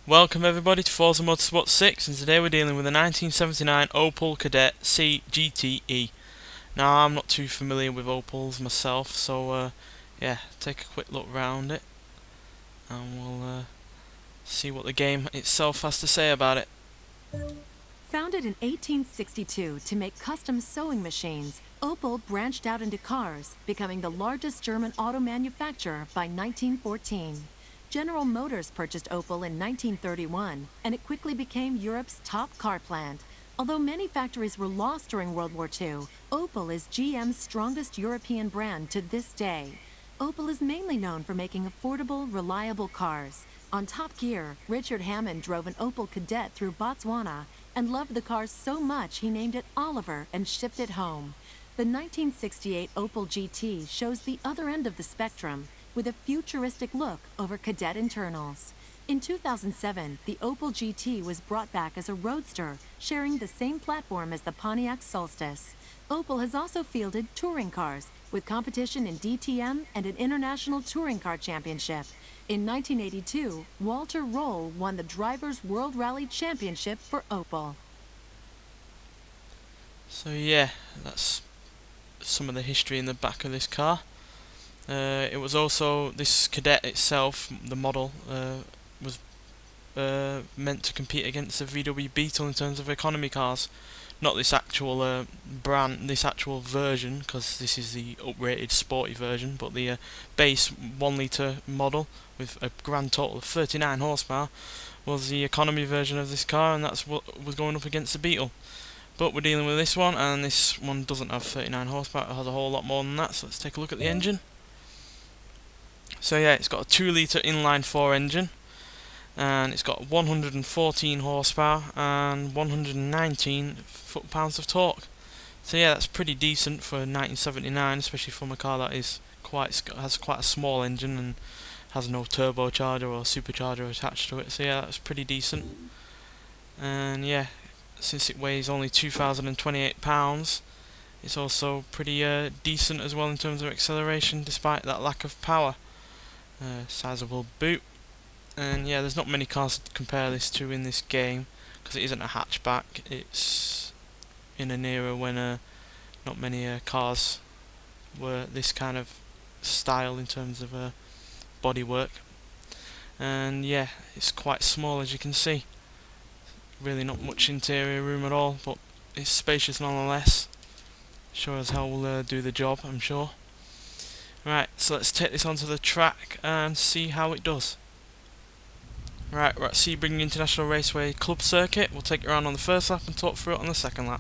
Welcome everybody to Forza Motorsport 6, and today we're dealing with a 1979 Opel Kadett C GTE. Now I'm not too familiar with Opels myself, so yeah, take a quick look round it and we'll see what the game itself has to say about it. Founded in 1862 to make custom sewing machines, Opel branched out into cars, becoming the largest German auto manufacturer by 1914. General Motors purchased Opel in 1931, and it quickly became Europe's top car plant. Although many factories were lost during World War II, Opel is GM's strongest European brand to this day. Opel is mainly known for making affordable, reliable cars. On Top Gear, Richard Hammond drove an Opel Kadett through Botswana and loved the car so much he named it Oliver and shipped it home. The 1968 Opel GT shows the other end of the spectrum, with a futuristic look over Kadett internals. In 2007, the Opel GT was brought back as a roadster, sharing the same platform as the Pontiac Solstice. Opel has also fielded touring cars, with competition in DTM and an International Touring Car Championship. In 1982, Walter Roll won the Drivers' World Rally Championship for Opel. So yeah, that's some of the history in the back of this car. It was also, this Kadett itself, the model, was meant to compete against the VW Beetle in terms of economy cars. Not this actual brand, this actual version, because this is the uprated sporty version, but the base 1 litre model with a grand total of 39 horsepower was the economy version of this car, and that's what was going up against the Beetle. But we're dealing with this one, and this one doesn't have 39 horsepower, it has a whole lot more than that, so let's take a look at the engine. So yeah, it's got a 2 litre inline 4 engine, and it's got 114 horsepower and 119 foot-pounds of torque. So yeah, that's pretty decent for 1979, especially from a car that is has quite a small engine and has no turbocharger or supercharger attached to it. So yeah, that's pretty decent. And yeah, since it weighs only 2,028 pounds, it's also pretty decent as well in terms of acceleration, despite that lack of power. Sizable boot, and yeah, there's not many cars to compare this to in this game because it isn't a hatchback. It's in an era when not many cars were this kind of style in terms of bodywork, and yeah, it's quite small, as you can see. Really not much interior room at all, but it's spacious nonetheless. Sure as hell will do the job, I'm sure. Right, so let's take this onto the track and see how it does. Right, we're at Sebring International Raceway Club Circuit. We'll take it around on the first lap and talk through it on the second lap.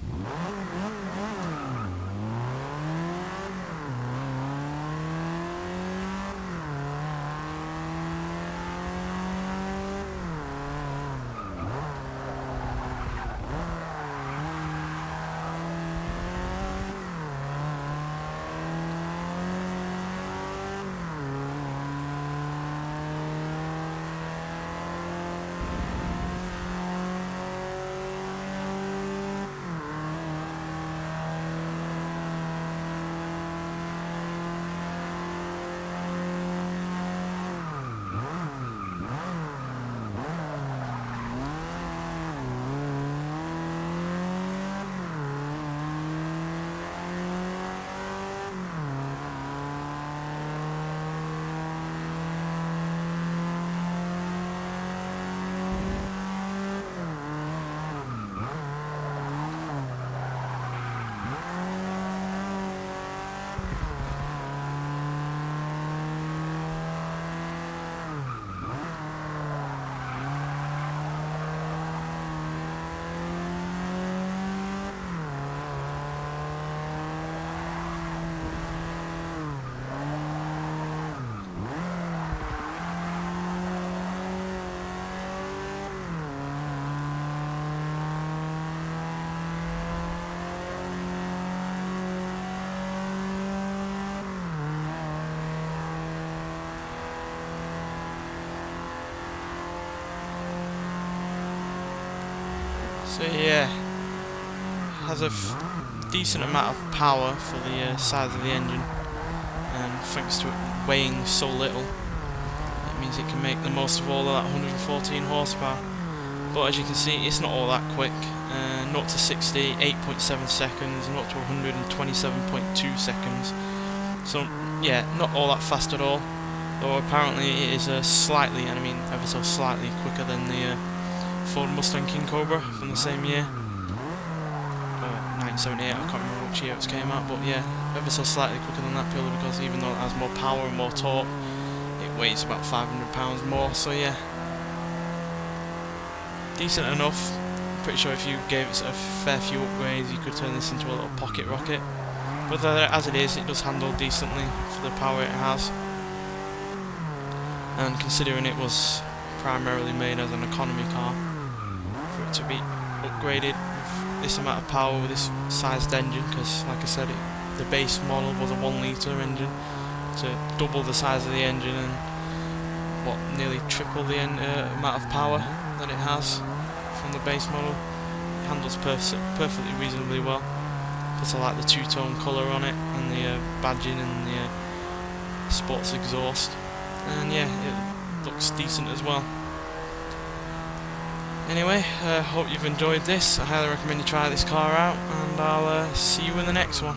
So yeah, has a decent amount of power for the size of the engine, and thanks to it weighing so little, it means it can make the most of all of that 114 horsepower. But as you can see, it's not all that quick. 0 to 60, 8.7 seconds, 0 to 127.2 seconds. So yeah, not all that fast at all. Though apparently it is slightly, and I mean ever so slightly, quicker than the Ford Mustang King Cobra from the same year. 1978, I can't remember which year it came out, but yeah, ever so slightly quicker than that, purely because even though it has more power and more torque, it weighs about 500 pounds more, so yeah. Decent enough. I'm pretty sure if you gave it a fair few upgrades, you could turn this into a little pocket rocket. But as it is, it does handle decently for the power it has. And considering it was primarily made as an economy car, for it to be upgraded with this amount of power with this sized engine, because like I said, the base model was a 1 litre engine, to double the size of the engine and what, nearly triple the amount of power that it has from the base model. It handles perfectly reasonably well. Plus I like the two-tone colour on it, and the badging and the sports exhaust. And yeah, it looks decent as well. Anyway, hope you've enjoyed this. I highly recommend you try this car out, and I'll see you in the next one.